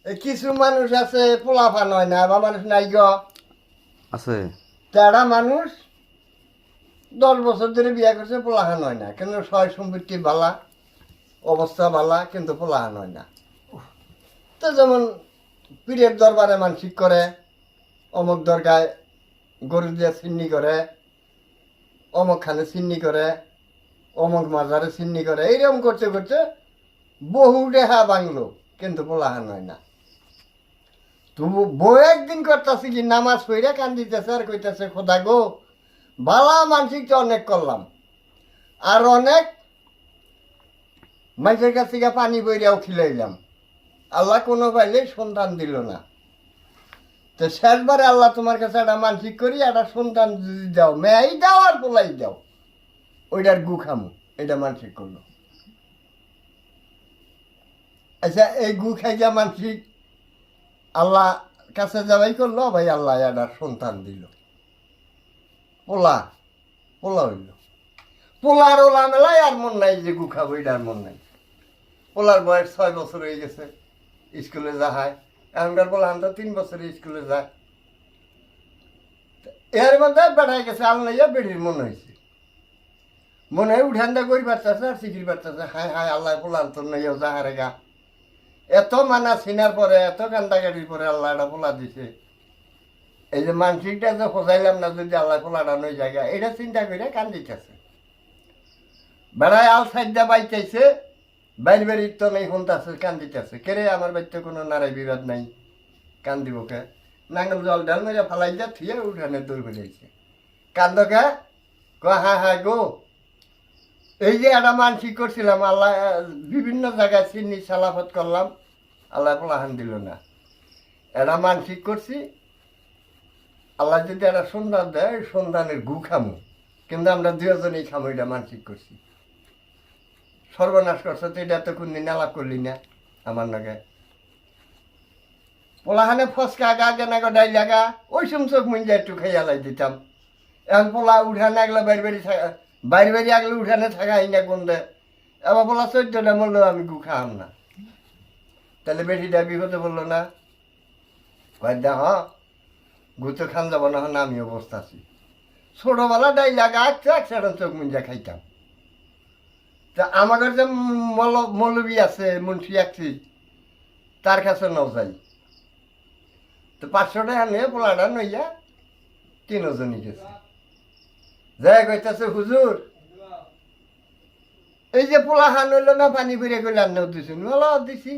কিছু মানুষ আছে পোলাফান হয় না বা মানুষ নাই গ আছে তারা মানুষ 10 বছর ধরে বিয়ে করছে পোলাহান হয় না কিন্তু সয় সম্পত্তি ভালা অবস্থা ভালা কিন্তু পোলাহান হয় না। তো যেমন পীরের দরবারে মানসিক করে, অমুক দরগায় গরু দিয়ে চিন্নি করে, অমুক খানে চিন্নি করে, অমুক মাজারে চিন্নি করে, এইরকম করতে করতে বহু রেহা বাংলো কিন্তু পোলাহান হয় না। তবু বউ একদিন করতেছে কি নামাজ পড়ে কান্দিতেছে আর কইতেছে খোদা গো বালা মানসিক তো অনেক করলাম আর অনেক মানুষের কাছ থেকে পানি বইরাও খিলাইলাম, আল্লাহ কোনো পাইলে সন্তান দিল না। তো শেষবারে আল্লাহ তোমার কাছে একটা মানসিক করি একটা সন্তান যদি দাও, মেয়াই দাও আর পোলাই দাও, ওইটার গু খামু, এটা মানসিক করলো। আচ্ছা এই গু খাইয়া মানসিক আল্লাহ কাছে যাওয়াই করলো, ভাই আল্লাহ একটা সন্তান দিল, পোলা পোলা হইল। পোলার ওলা মেলায় আর মন নাই যে গু খাবো, এটার মন নাই। পোলার বয়স 6 বছর হয়ে গেছে, স্কুলে যায়। এখনকার পোলাহান তো 3 বছরে স্কুলে যায়। এর মধ্যে বেড়াই গেছে আল্লাহ বেড়ির মনে হয়েছে, মনে হয় উঠানটা করি পারতেছে আর শিখির পারতেছে। হায় হায় আল্লাহ পোলার তো নইও যাহারে গা, এত মানা ছিনার পরে এত কান্দাকাটির পরে আল্লাহ একটা পোলা দিছে। এই যে মানসিকটা যে খোঁজাইলাম না যদি আল্লাহ পোলাটা নই জায়গা, এটা চিন্তা করে কান্দিতেছে। বেড়ায় আল সাইডটা বাইতেছে, বাইরে বাড়ির তো নেই শুনতেছে কান্দিতেছে। কেরে আমার বাড়িতে কোনো নারাই বিবাদ নাই, কান্দিব কে? নাঙ্গল জল ডাল মেরে ফালাই যা থিয়ে উঠানে দৌড় বেরিয়েছে। কান্দকে হ্যাঁ হ্যাঁ গো, এই যে একটা মানসিক করছিলাম, আল্লাহ বিভিন্ন জায়গায় চিনি সালাফত করলাম, আল্লাহ পোলাহান দিল না। একটা মানসিক করছি আল্লাহ যদি একটা সন্তান দেয়, সন্তানের গু খামু, কিন্তু আমরা দুজনেই খামু, এটা মানসিক করছি। সর্বনাশ করছে তো, এটা তো কোনদিন আলাপ করলি না আমার নাকি। পোলাহানে ফসকা গা কেনা গো ডাই লাগা, ওই সব চোখ মুঞ্জা একটু খাইয়া লাই দিতাম। এখন পোলা উঠানে আগলে বাইরে বাড়ি থাকা, বাইরে বাড়ি আগলে উঠানে থাকাই না কোন দে। এবার পোলা 14টা মরলো, আমি গু খাওয়াম না। তাহলে বেটিটা বিপদে বললো না, কয় দা হ গু তো খান যাবো না, হন আমিও বসতাছি। ছোটবেলা ডাই লাগা একসাথে চোখ মুঞ্জা খাইতাম। তা আমাদের যে মৌলবী আছে মুন্সি একটি, তার কাছে নাও যাই। তো 500 টাকা নিয়ে পোলাটা নইয়া 3 জনই গেছে। যাই কইতেছে হুজুর এই যে পোলা হান হইল না, পানি ফিরে গেলে আন্নাও দিছি, দিছি।